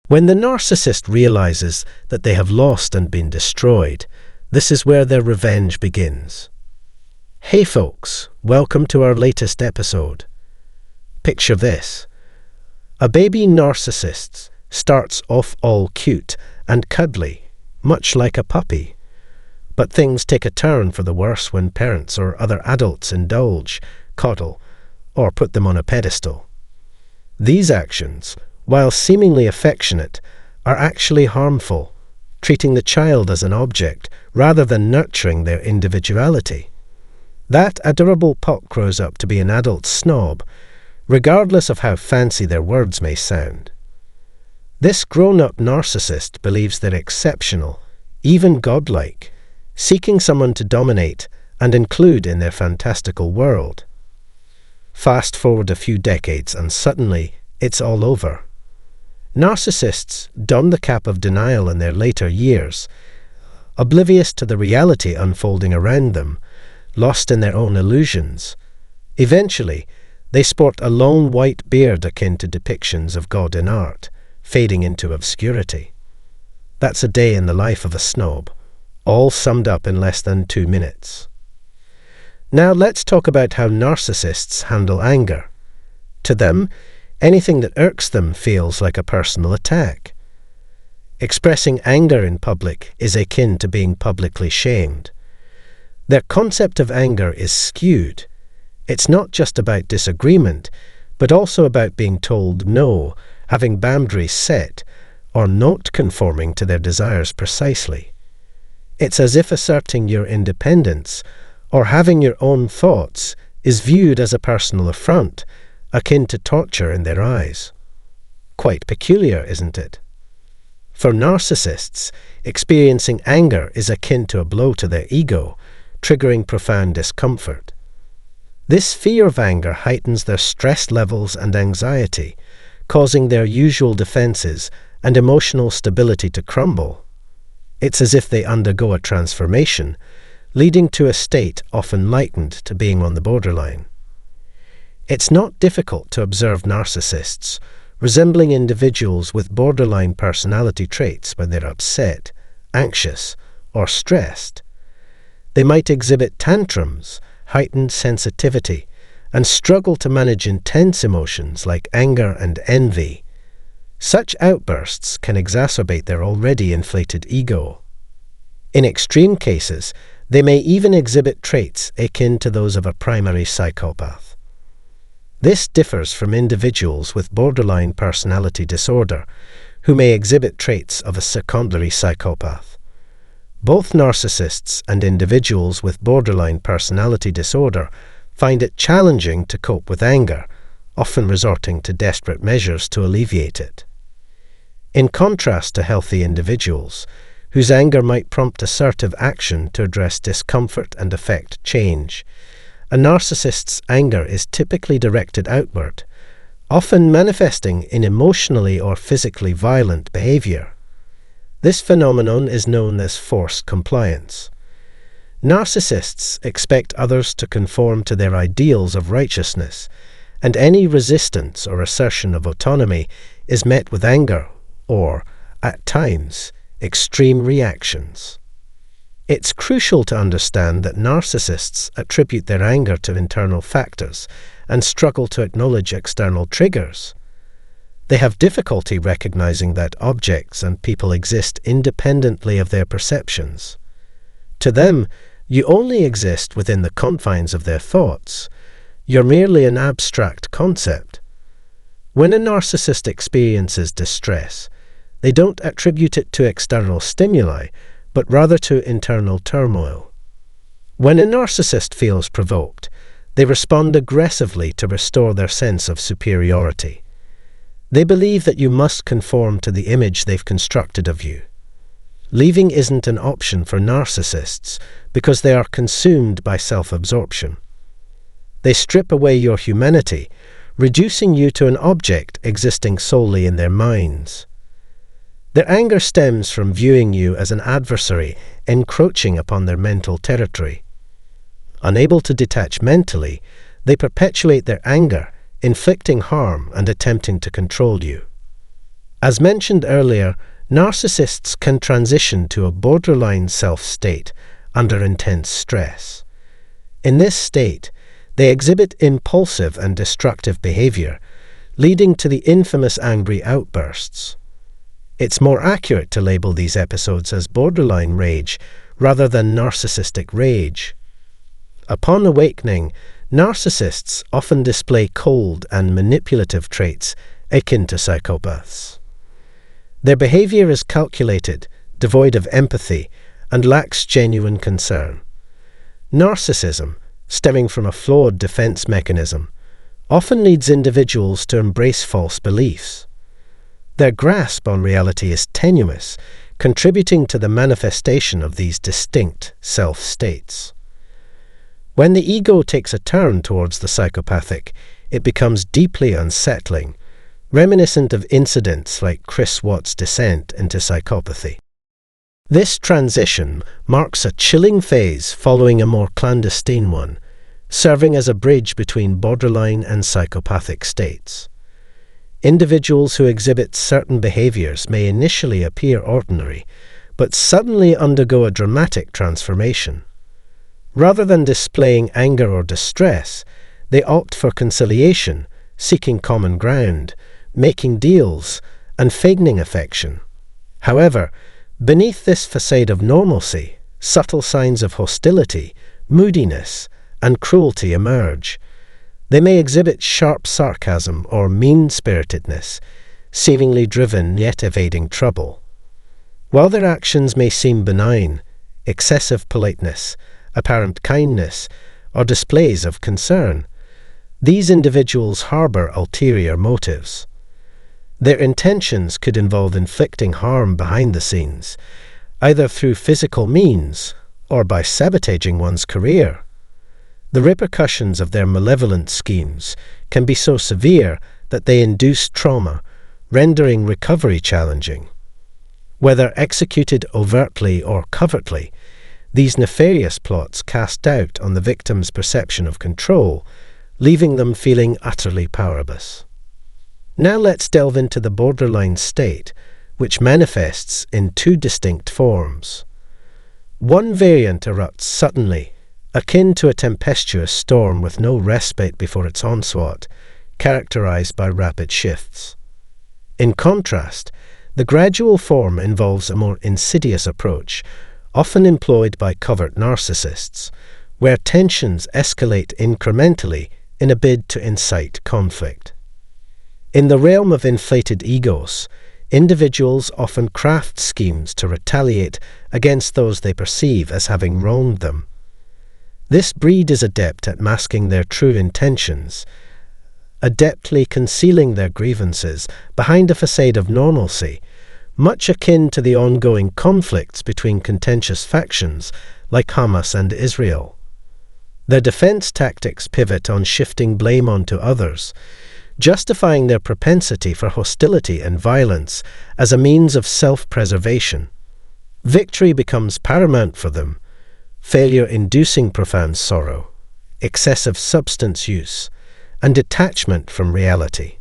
When the narcissist realizes that they have lost and been destroyed, this is where their revenge begins. Hey folks, welcome to our latest episode. Picture this. A baby narcissist starts off all cute and cuddly, much like a puppy. But things take a turn for the worse when parents or other adults indulge, coddle, or put them on a pedestal. These actions, while seemingly affectionate, are actually harmful, treating the child as an object rather than nurturing their individuality. That adorable pup grows up to be an adult snob, regardless of how fancy their words may sound. This grown-up narcissist believes they're exceptional, even godlike, seeking someone to dominate and include in their fantastical world. Fast forward a few decades and suddenly it's all over. Narcissists don the cap of denial in their later years, oblivious to the reality unfolding around them, lost in their own illusions. Eventually, they sport a long white beard akin to depictions of God in art, fading into obscurity. That's a day in the life of a snob, all summed up in less than 2 minutes. Now let's talk about how narcissists handle anger. To them, anything that irks them feels like a personal attack. Expressing anger in public is akin to being publicly shamed. Their concept of anger is skewed. It's not just about disagreement, but also about being told no, having boundaries set, or not conforming to their desires precisely. It's as if asserting your independence, or having your own thoughts, is viewed as a personal affront, akin to torture in their eyes. Quite peculiar, isn't it? For narcissists, experiencing anger is akin to a blow to their ego, triggering profound discomfort. This fear of anger heightens their stress levels and anxiety, causing their usual defenses and emotional stability to crumble. It's as if they undergo a transformation, leading to a state often likened to being on the borderline. It's not difficult to observe narcissists resembling individuals with borderline personality traits when they're upset, anxious, or stressed. They might exhibit tantrums, heightened sensitivity, and struggle to manage intense emotions like anger and envy. Such outbursts can exacerbate their already inflated ego. In extreme cases, they may even exhibit traits akin to those of a primary psychopath. This differs from individuals with borderline personality disorder, who may exhibit traits of a secondary psychopath. Both narcissists and individuals with borderline personality disorder find it challenging to cope with anger, often resorting to desperate measures to alleviate it. In contrast to healthy individuals, whose anger might prompt assertive action to address discomfort and effect change, a narcissist's anger is typically directed outward, often manifesting in emotionally or physically violent behavior. This phenomenon is known as forced compliance. Narcissists expect others to conform to their ideals of righteousness, and any resistance or assertion of autonomy is met with anger or, at times, extreme reactions. It's crucial to understand that narcissists attribute their anger to internal factors and struggle to acknowledge external triggers. They have difficulty recognizing that objects and people exist independently of their perceptions. To them, you only exist within the confines of their thoughts. You're merely an abstract concept. When a narcissist experiences distress, they don't attribute it to external stimuli, but rather to internal turmoil. When a narcissist feels provoked, they respond aggressively to restore their sense of superiority. They believe that you must conform to the image they've constructed of you. Leaving isn't an option for narcissists because they are consumed by self-absorption. They strip away your humanity, reducing you to an object existing solely in their minds. Their anger stems from viewing you as an adversary encroaching upon their mental territory. Unable to detach mentally, they perpetuate their anger, inflicting harm and attempting to control you. As mentioned earlier, narcissists can transition to a borderline self-state under intense stress. In this state, they exhibit impulsive and destructive behavior, leading to the infamous angry outbursts. It's more accurate to label these episodes as borderline rage rather than narcissistic rage. Upon awakening, narcissists often display cold and manipulative traits akin to psychopaths. Their behavior is calculated, devoid of empathy, and lacks genuine concern. Narcissism, stemming from a flawed defense mechanism, often leads individuals to embrace false beliefs. Their grasp on reality is tenuous, contributing to the manifestation of these distinct self-states. When the ego takes a turn towards the psychopathic, it becomes deeply unsettling, reminiscent of incidents like Chris Watts' descent into psychopathy. This transition marks a chilling phase following a more clandestine one, serving as a bridge between borderline and psychopathic states. Individuals who exhibit certain behaviors may initially appear ordinary, but suddenly undergo a dramatic transformation. Rather than displaying anger or distress, they opt for conciliation, seeking common ground, making deals, and feigning affection. However, beneath this facade of normalcy, subtle signs of hostility, moodiness, and cruelty emerge. They may exhibit sharp sarcasm or mean-spiritedness, seemingly driven yet evading trouble. While their actions may seem benign, excessive politeness, apparent kindness, or displays of concern, these individuals harbor ulterior motives. Their intentions could involve inflicting harm behind the scenes, either through physical means or by sabotaging one's career. The repercussions of their malevolent schemes can be so severe that they induce trauma, rendering recovery challenging. Whether executed overtly or covertly, these nefarious plots cast doubt on the victim's perception of control, leaving them feeling utterly powerless. Now let's delve into the borderline state, which manifests in two distinct forms. One variant erupts suddenly, akin to a tempestuous storm with no respite before its onslaught, characterized by rapid shifts. In contrast, the gradual form involves a more insidious approach, often employed by covert narcissists, where tensions escalate incrementally in a bid to incite conflict. In the realm of inflated egos, individuals often craft schemes to retaliate against those they perceive as having wronged them. This breed is adept at masking their true intentions, adeptly concealing their grievances behind a facade of normalcy, much akin to the ongoing conflicts between contentious factions like Hamas and Israel. Their defense tactics pivot on shifting blame onto others, justifying their propensity for hostility and violence as a means of self-preservation. Victory becomes paramount for them, failure inducing profound sorrow, excessive substance use, and detachment from reality.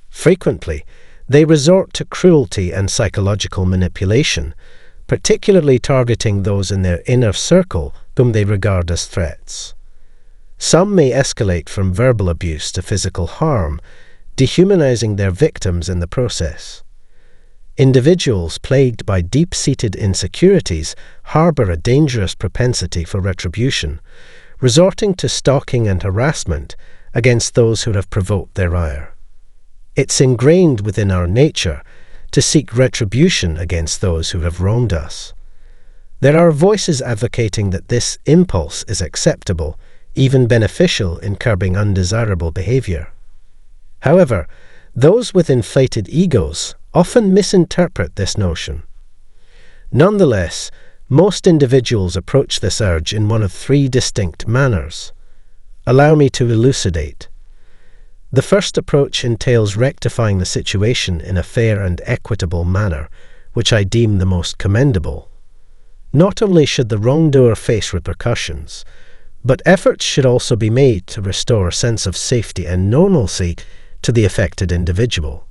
Frequently, they resort to cruelty and psychological manipulation, particularly targeting those in their inner circle whom they regard as threats. Some may escalate from verbal abuse to physical harm, dehumanizing their victims in the process. Individuals plagued by deep-seated insecurities harbor a dangerous propensity for retribution, resorting to stalking and harassment against those who have provoked their ire. It's ingrained within our nature to seek retribution against those who have wronged us. There are voices advocating that this impulse is acceptable, even beneficial in curbing undesirable behavior. However, those with inflated egos often misinterpret this notion. Nonetheless, most individuals approach this urge in one of three distinct manners. Allow me to elucidate. The first approach entails rectifying the situation in a fair and equitable manner, which I deem the most commendable. Not only should the wrongdoer face repercussions, but efforts should also be made to restore a sense of safety and normalcy to the affected individual.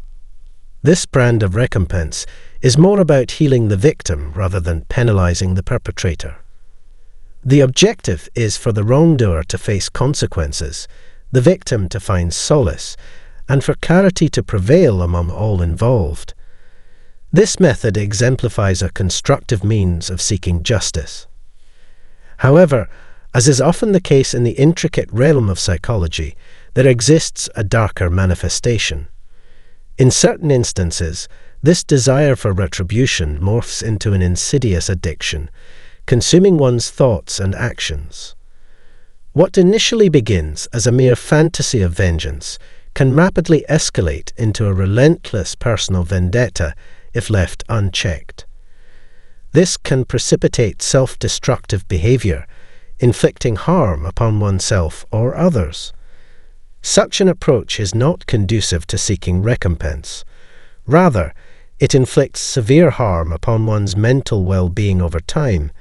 This brand of recompense is more about healing the victim rather than penalizing the perpetrator. The objective is for the wrongdoer to face consequences, the victim to find solace, and for clarity to prevail among all involved. This method exemplifies a constructive means of seeking justice. However, as is often the case in the intricate realm of psychology, there exists a darker manifestation. In certain instances, this desire for retribution morphs into an insidious addiction, consuming one's thoughts and actions. What initially begins as a mere fantasy of vengeance can rapidly escalate into a relentless personal vendetta if left unchecked. This can precipitate self-destructive behavior, inflicting harm upon oneself or others. Such an approach is not conducive to seeking recompense. Rather, it inflicts severe harm upon one's mental well-being over time,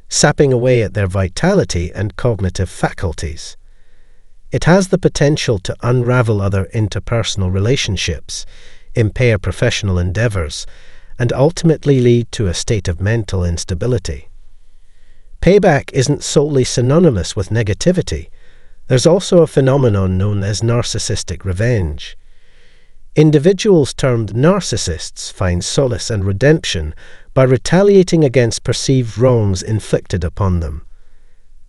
sapping away at their vitality and cognitive faculties. It has the potential to unravel other interpersonal relationships, impair professional endeavors, and ultimately lead to a state of mental instability. Payback isn't solely synonymous with negativity. There's also a phenomenon known as narcissistic revenge. Individuals termed narcissists find solace and redemption by retaliating against perceived wrongs inflicted upon them.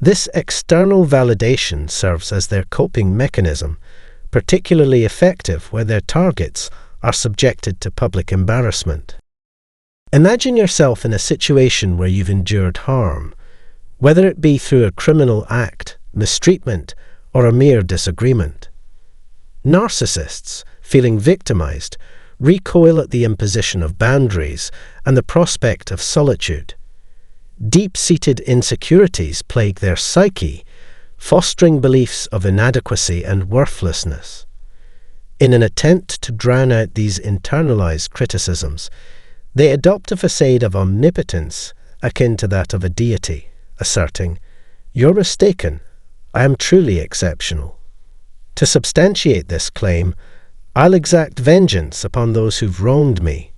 This external validation serves as their coping mechanism, particularly effective where their targets are subjected to public embarrassment. Imagine yourself in a situation where you've endured harm, whether it be through a criminal act, mistreatment, or a mere disagreement. Narcissists, feeling victimized, recoil at the imposition of boundaries and the prospect of solitude. Deep-seated insecurities plague their psyche, fostering beliefs of inadequacy and worthlessness. In an attempt to drown out these internalized criticisms, they adopt a facade of omnipotence akin to that of a deity, asserting, "You're mistaken, I am truly exceptional." To substantiate this claim, "I'll exact vengeance upon those who've wronged me."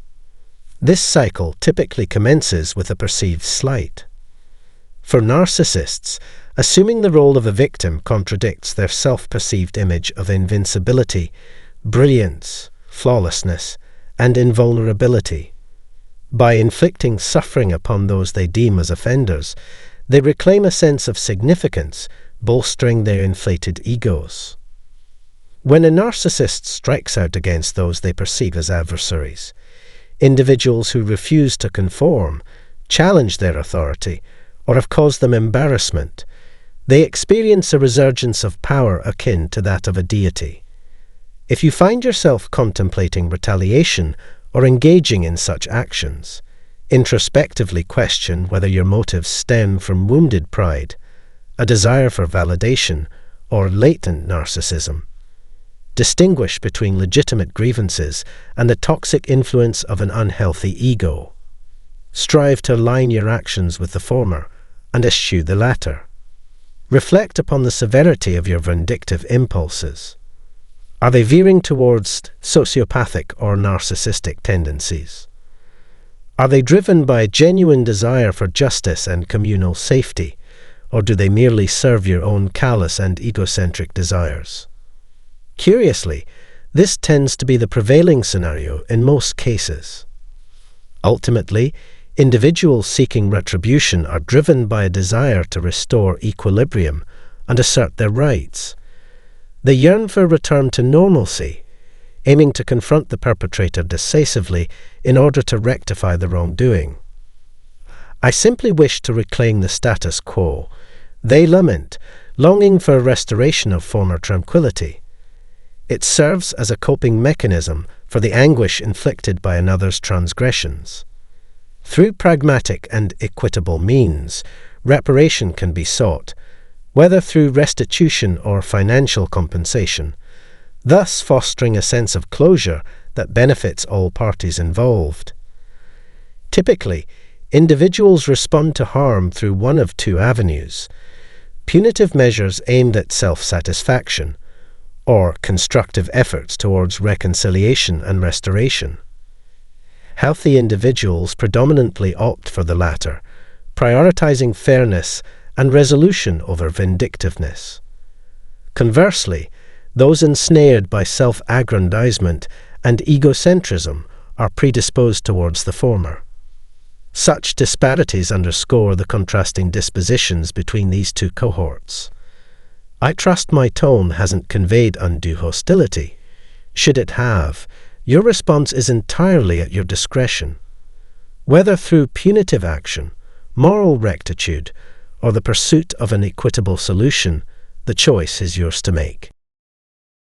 This cycle typically commences with a perceived slight. For narcissists, assuming the role of a victim contradicts their self-perceived image of invincibility, brilliance, flawlessness, and invulnerability. By inflicting suffering upon those they deem as offenders, they reclaim a sense of significance, bolstering their inflated egos. When a narcissist strikes out against those they perceive as adversaries, individuals who refuse to conform, challenge their authority, or have caused them embarrassment, they experience a resurgence of power akin to that of a deity. If you find yourself contemplating retaliation or engaging in such actions, introspectively question whether your motives stem from wounded pride, a desire for validation, or latent narcissism. Distinguish between legitimate grievances and the toxic influence of an unhealthy ego. Strive to align your actions with the former and eschew the latter. Reflect upon the severity of your vindictive impulses. Are they veering towards sociopathic or narcissistic tendencies? Are they driven by a genuine desire for justice and communal safety, or do they merely serve your own callous and egocentric desires? Curiously, this tends to be the prevailing scenario in most cases. Ultimately, individuals seeking retribution are driven by a desire to restore equilibrium and assert their rights. They yearn for a return to normalcy, aiming to confront the perpetrator decisively in order to rectify the wrongdoing. "I simply wish to reclaim the status quo," they lament, longing for a restoration of former tranquility. It serves as a coping mechanism for the anguish inflicted by another's transgressions. Through pragmatic and equitable means, reparation can be sought, whether through restitution or financial compensation, thus fostering a sense of closure that benefits all parties involved. Typically, individuals respond to harm through one of two avenues: punitive measures aimed at self-satisfaction, or constructive efforts towards reconciliation and restoration. Healthy individuals predominantly opt for the latter, prioritizing fairness and resolution over vindictiveness. Conversely, those ensnared by self-aggrandizement and egocentrism are predisposed towards the former. Such disparities underscore the contrasting dispositions between these two cohorts. I trust my tone hasn't conveyed undue hostility. Should it have, your response is entirely at your discretion. Whether through punitive action, moral rectitude, or the pursuit of an equitable solution, the choice is yours to make.